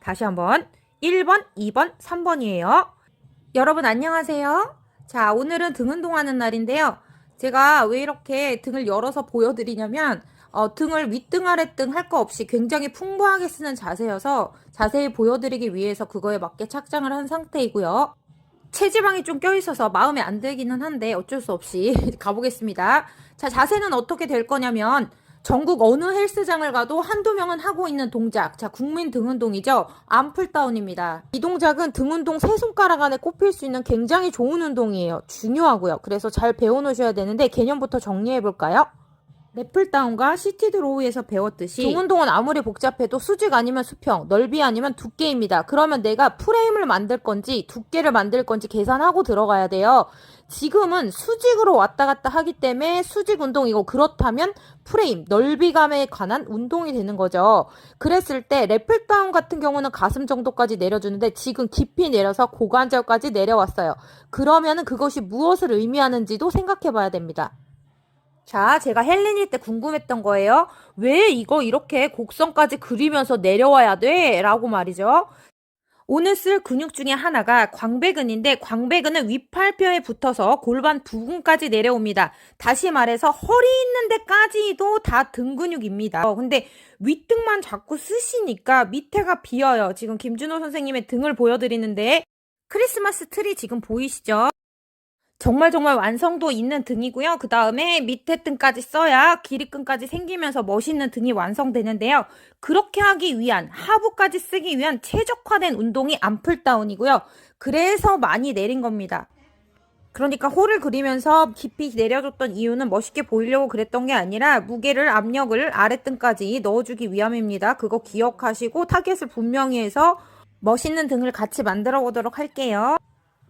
다시 한번 1번, 2번, 3번이에요. 여러분 안녕하세요. 자, 오늘은 등 운동하는 날인데요. 제가 왜 이렇게 등을 열어서 보여드리냐면 등을 윗등 아랫등 할 거 없이 굉장히 풍부하게 쓰는 자세여서 자세히 보여드리기 위해서 그거에 맞게 착장을 한 상태이고요. 체지방이 좀 껴있어서 마음에 안 들기는 한데 어쩔 수 없이 가보겠습니다. 자, 자세는 어떻게 될 거냐면 전국 어느 헬스장을 가도 한두 명은 하고 있는 동작. 자, 국민 등 운동이죠. 암풀다운입니다. 이 동작은 등 운동 세 손가락 안에 꼽힐 수 있는 굉장히 좋은 운동이에요. 중요하고요. 그래서 잘 배워놓으셔야 되는데 개념부터 정리해볼까요? 랩풀다운과 시티드 로우에서 배웠듯이 등 운동은 아무리 복잡해도 수직 아니면 수평, 넓이 아니면 두께입니다. 그러면 내가 프레임을 만들 건지 두께를 만들 건지 계산하고 들어가야 돼요. 지금은 수직으로 왔다 갔다 하기 때문에 수직 운동이고, 그렇다면 프레임, 넓이감에 관한 운동이 되는 거죠. 그랬을 때 랩풀다운 같은 경우는 가슴 정도까지 내려주는데 지금 깊이 내려서 고관절까지 내려왔어요. 그러면은 그것이 무엇을 의미하는지도 생각해 봐야 됩니다. 자, 제가 헬린일 때 궁금했던 거예요. 왜 이거 이렇게 곡선까지 그리면서 내려와야 돼? 라고 말이죠. 오늘 쓸 근육 중에 하나가 광배근인데, 광배근은 윗팔뼈에 붙어서 골반 부근까지 내려옵니다. 다시 말해서 허리 있는 데까지도 다 등 근육입니다. 근데 윗등만 자꾸 쓰시니까 밑에가 비어요. 지금 김준호 선생님의 등을 보여드리는데 크리스마스 트리 지금 보이시죠? 정말 완성도 있는 등이고요. 그 다음에 밑에 등까지 써야 길이끈까지 생기면서 멋있는 등이 완성되는데요. 그렇게 하기 위한, 하부까지 쓰기 위한 최적화된 운동이 암풀다운이고요. 그래서 많이 내린 겁니다. 그러니까 홀을 그리면서 깊이 내려줬던 이유는 멋있게 보이려고 그랬던 게 아니라 무게를, 압력을 아랫등까지 넣어주기 위함입니다. 그거 기억하시고 타겟을 분명히 해서 멋있는 등을 같이 만들어 보도록 할게요.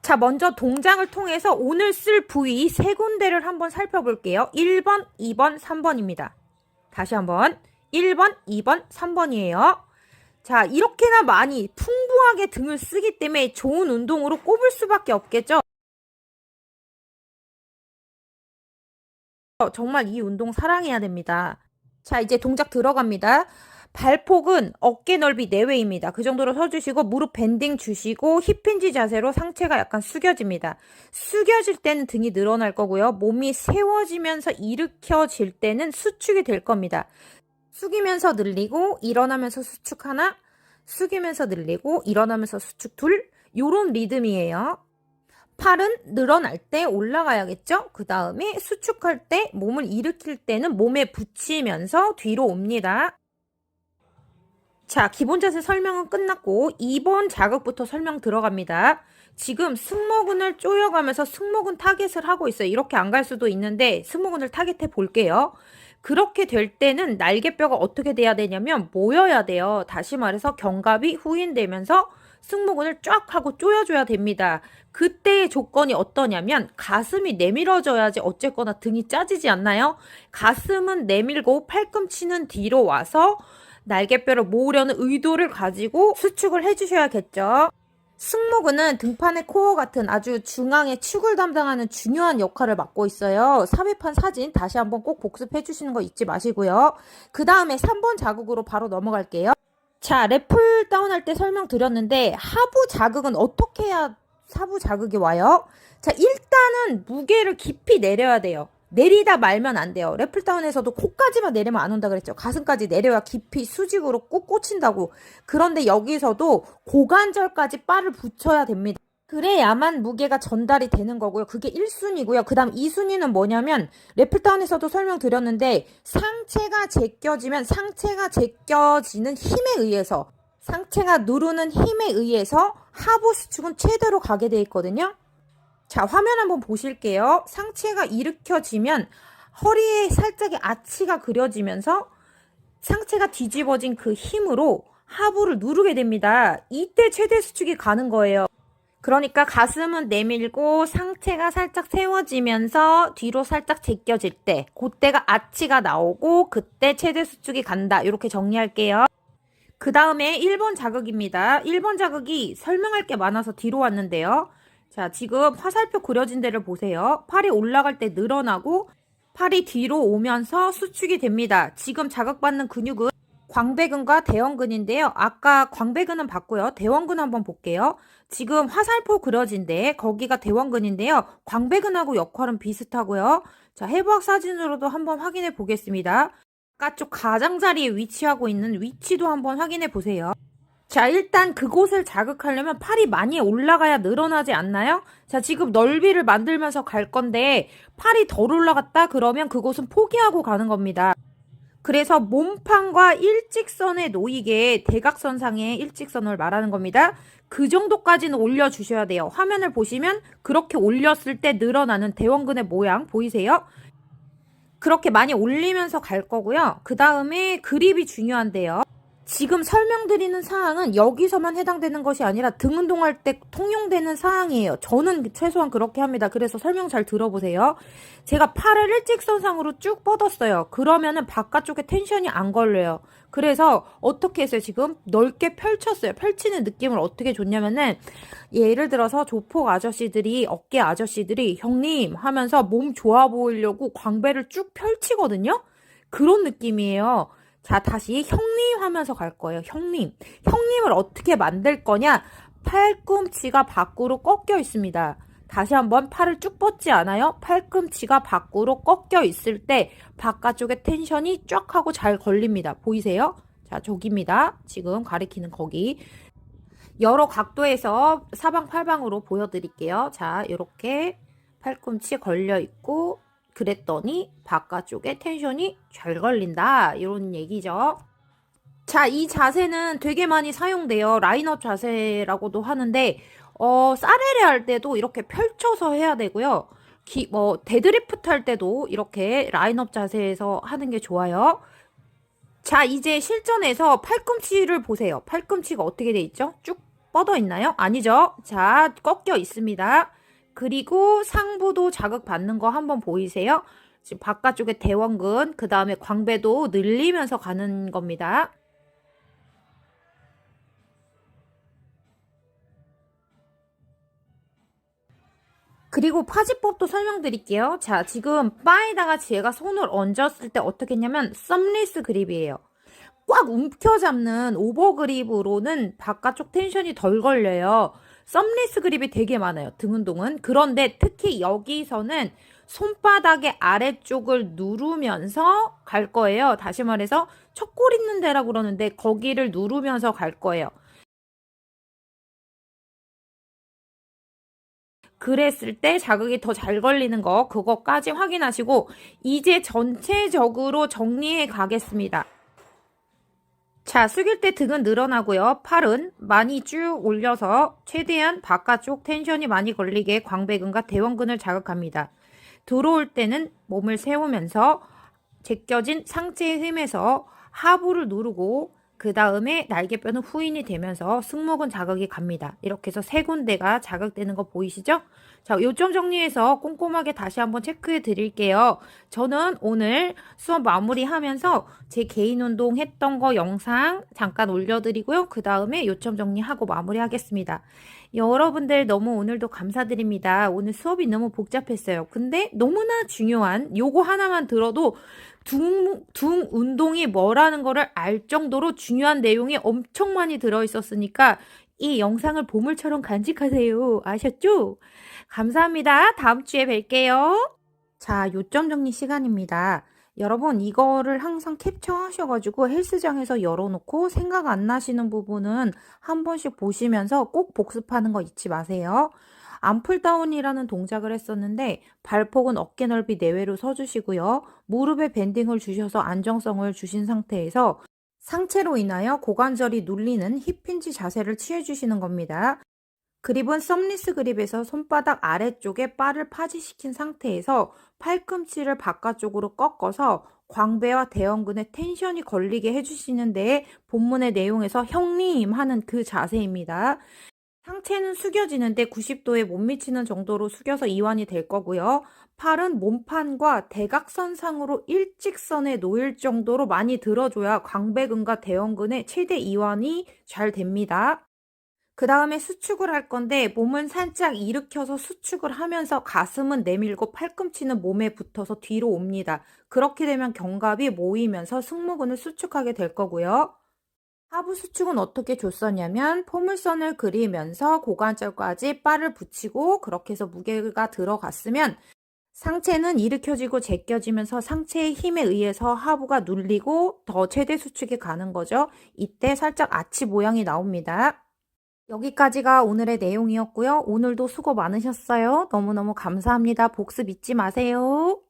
자, 먼저 동작을 통해서 오늘 쓸 부위 세 군데를 한번 살펴볼게요. 1번, 2번, 3번입니다. 다시 한번 1번, 2번, 3번이에요. 자, 이렇게나 많이 풍부하게 등을 쓰기 때문에 좋은 운동으로 꼽을 수밖에 없겠죠. 정말 이 운동 사랑해야 됩니다. 자, 이제 동작 들어갑니다. 발폭은 어깨 넓이 내외입니다. 그 정도로 서주시고 무릎 밴딩 주시고 힙힌지 자세로 상체가 약간 숙여집니다. 숙여질 때는 등이 늘어날 거고요. 몸이 세워지면서 일으켜질 때는 수축이 될 겁니다. 숙이면서 늘리고 일어나면서 수축 하나, 숙이면서 늘리고 일어나면서 수축 둘, 요런 리듬이에요. 팔은 늘어날 때 올라가야겠죠? 그 다음에 수축할 때, 몸을 일으킬 때는 몸에 붙이면서 뒤로 옵니다. 자, 기본 자세 설명은 끝났고 2번 자극부터 설명 들어갑니다. 지금 승모근을 조여가면서 승모근 타겟을 하고 있어요. 이렇게 안 갈 수도 있는데 승모근을 타겟해 볼게요. 그렇게 될 때는 날개뼈가 어떻게 돼야 되냐면 모여야 돼요. 다시 말해서 견갑이 후인되면서 승모근을 쫙 하고 조여줘야 됩니다. 그때의 조건이 어떠냐면 가슴이 내밀어져야지 어쨌거나 등이 짜지지 않나요? 가슴은 내밀고 팔꿈치는 뒤로 와서 날개뼈를 모으려는 의도를 가지고 수축을 해주셔야겠죠. 승모근은 등판의 코어 같은 아주 중앙의 축을 담당하는 중요한 역할을 맡고 있어요. 삽입한 사진 다시 한번 꼭 복습해 주시는 거 잊지 마시고요. 그 다음에 3번 자극으로 바로 넘어갈게요. 자, 랩풀 다운 할 때 설명드렸는데 하부 자극은 어떻게 해야 하부 자극이 와요? 자, 일단은 무게를 깊이 내려야 돼요. 내리다 말면 안 돼요. 랩풀다운에서도 코까지만 내리면 안 온다 그랬죠. 가슴까지 내려야 깊이 수직으로 꾹 꽂힌다고. 그런데 여기서도 고관절까지 바를 붙여야 됩니다. 그래야만 무게가 전달이 되는 거고요. 그게 1순위고요. 그 다음 2순위는 뭐냐면 랩풀다운에서도 설명드렸는데 상체가 제껴지면 상체가 제껴지는 힘에 의해서, 상체가 누르는 힘에 의해서 하부 수축은 최대로 가게 돼 있거든요. 자, 화면 한번 보실게요. 상체가 일으켜지면 허리에 살짝의 아치가 그려지면서 상체가 뒤집어진 그 힘으로 하부를 누르게 됩니다. 이때 최대 수축이 가는 거예요. 그러니까 가슴은 내밀고 상체가 살짝 세워지면서 뒤로 살짝 제껴질 때, 그때가 아치가 나오고 그때 최대 수축이 간다. 이렇게 정리할게요. 그 다음에 1번 자극입니다. 1번 자극이 설명할 게 많아서 뒤로 왔는데요. 자, 지금 화살표 그려진 데를 보세요. 팔이 올라갈 때 늘어나고 팔이 뒤로 오면서 수축이 됩니다. 지금 자극받는 근육은 광배근과 대원근인데요. 아까 광배근은 봤고요. 대원근 한번 볼게요. 지금 화살표 그려진데 거기가 대원근인데요. 광배근하고 역할은 비슷하고요. 자, 해부학 사진으로도 한번 확인해 보겠습니다. 바깥쪽 가장자리에 위치하고 있는 위치도 한번 확인해 보세요. 자, 일단 그곳을 자극하려면 팔이 많이 올라가야 늘어나지 않나요? 자, 지금 넓이를 만들면서 갈 건데 팔이 덜 올라갔다 그러면 그곳은 포기하고 가는 겁니다. 그래서 몸판과 일직선에 놓이게 대각선상의 일직선을 말하는 겁니다. 그 정도까지는 올려주셔야 돼요. 화면을 보시면 그렇게 올렸을 때 늘어나는 대원근의 모양 보이세요? 그렇게 많이 올리면서 갈 거고요. 그 다음에 그립이 중요한데요. 지금 설명드리는 사항은 여기서만 해당되는 것이 아니라 등 운동할 때 통용되는 사항이에요. 저는 최소한 그렇게 합니다. 그래서 설명 잘 들어보세요. 제가 팔을 일직선상으로 쭉 뻗었어요. 그러면은 바깥쪽에 텐션이 안 걸려요. 그래서 어떻게 했어요? 지금 넓게 펼쳤어요. 펼치는 느낌을 어떻게 줬냐면은 예를 들어서 조폭 아저씨들이 어깨 아저씨들이 형님 하면서 몸 좋아 보이려고 광배를 쭉 펼치거든요. 그런 느낌이에요. 자, 다시 형님 하면서 갈 거예요. 형님. 형님을 어떻게 만들 거냐? 팔꿈치가 밖으로 꺾여 있습니다. 다시 한번 팔을 쭉 뻗지 않아요? 팔꿈치가 밖으로 꺾여 있을 때 바깥쪽에 텐션이 쫙 하고 잘 걸립니다. 보이세요? 자, 저기입니다. 지금 가리키는 거기. 여러 각도에서 사방팔방으로 보여드릴게요. 자, 이렇게 팔꿈치 걸려 있고 그랬더니 바깥쪽에 텐션이 잘 걸린다. 이런 얘기죠. 자, 이 자세는 되게 많이 사용돼요. 라인업 자세라고도 하는데 사레레 할 때도 이렇게 펼쳐서 해야 되고요. 데드리프트 할 때도 이렇게 라인업 자세에서 하는 게 좋아요. 자, 이제 실전에서 팔꿈치를 보세요. 팔꿈치가 어떻게 돼 있죠? 쭉 뻗어 있나요? 아니죠. 자, 꺾여 있습니다. 그리고 상부도 자극받는 거 한번 보이세요? 지금 바깥쪽에 대원근, 그 다음에 광배도 늘리면서 가는 겁니다. 그리고 파지법도 설명드릴게요. 자, 지금 바에다가 제가 손을 얹었을 때 어떻게 했냐면 썸리스 그립이에요. 꽉 움켜잡는 오버그립으로는 바깥쪽 텐션이 덜 걸려요. 썸리스 그립이 되게 많아요. 등 운동은. 그런데 특히 여기서는 손바닥의 아래쪽을 누르면서 갈 거예요. 다시 말해서 척골 있는 데라고 그러는데 거기를 누르면서 갈 거예요. 그랬을 때 자극이 더 잘 걸리는 거 그거까지 확인하시고 이제 전체적으로 정리해 가겠습니다. 자, 숙일 때 등은 늘어나고요. 팔은 많이 쭉 올려서 최대한 바깥쪽 텐션이 많이 걸리게 광배근과 대원근을 자극합니다. 들어올 때는 몸을 세우면서 제껴진 상체의 힘에서 하부를 누르고 그 다음에 날개뼈는 후인이 되면서 승모근 자극이 갑니다. 이렇게 해서 세 군데가 자극되는 거 보이시죠? 자, 요점 정리해서 꼼꼼하게 다시 한번 체크해 드릴게요. 저는 오늘 수업 마무리하면서 제 개인 운동 했던 거 영상 잠깐 올려드리고요. 그 다음에 요점 정리하고 마무리하겠습니다. 여러분들 너무 오늘도 감사드립니다. 오늘 수업이 너무 복잡했어요. 근데 너무나 중요한 요거 하나만 들어도 등 운동이 뭐라는 거를 알 정도로 중요한 내용이 엄청 많이 들어있었으니까 이 영상을 보물처럼 간직하세요. 아셨죠? 감사합니다. 다음 주에 뵐게요. 자, 요점 정리 시간입니다. 여러분 이거를 항상 캡처하셔가지고 헬스장에서 열어놓고 생각 안 나시는 부분은 한 번씩 보시면서 꼭 복습하는 거 잊지 마세요. 암풀다운이라는 동작을 했었는데 발폭은 어깨 넓이 내외로 서주시고요. 무릎에 밴딩을 주셔서 안정성을 주신 상태에서 상체로 인하여 고관절이 눌리는 힙힌지 자세를 취해주시는 겁니다. 그립은 썸리스 그립에서 손바닥 아래쪽에 바를 파지시킨 상태에서 팔꿈치를 바깥쪽으로 꺾어서 광배와 대원근에 텐션이 걸리게 해주시는 데에 본문의 내용에서 형님 하는 그 자세입니다. 상체는 숙여지는데 90도에 못 미치는 정도로 숙여서 이완이 될 거고요. 팔은 몸판과 대각선상으로 일직선에 놓일 정도로 많이 들어줘야 광배근과 대원근의 최대 이완이 잘 됩니다. 그 다음에 수축을 할 건데 몸은 살짝 일으켜서 수축을 하면서 가슴은 내밀고 팔꿈치는 몸에 붙어서 뒤로 옵니다. 그렇게 되면 견갑이 모이면서 승모근을 수축하게 될 거고요. 하부 수축은 어떻게 줬었냐면 포물선을 그리면서 고관절까지 바를 붙이고 그렇게 해서 무게가 들어갔으면 상체는 일으켜지고 제껴지면서 상체의 힘에 의해서 하부가 눌리고 더 최대 수축이 가는 거죠. 이때 살짝 아치 모양이 나옵니다. 여기까지가 오늘의 내용이었고요. 오늘도 수고 많으셨어요. 너무너무 감사합니다. 복습 잊지 마세요.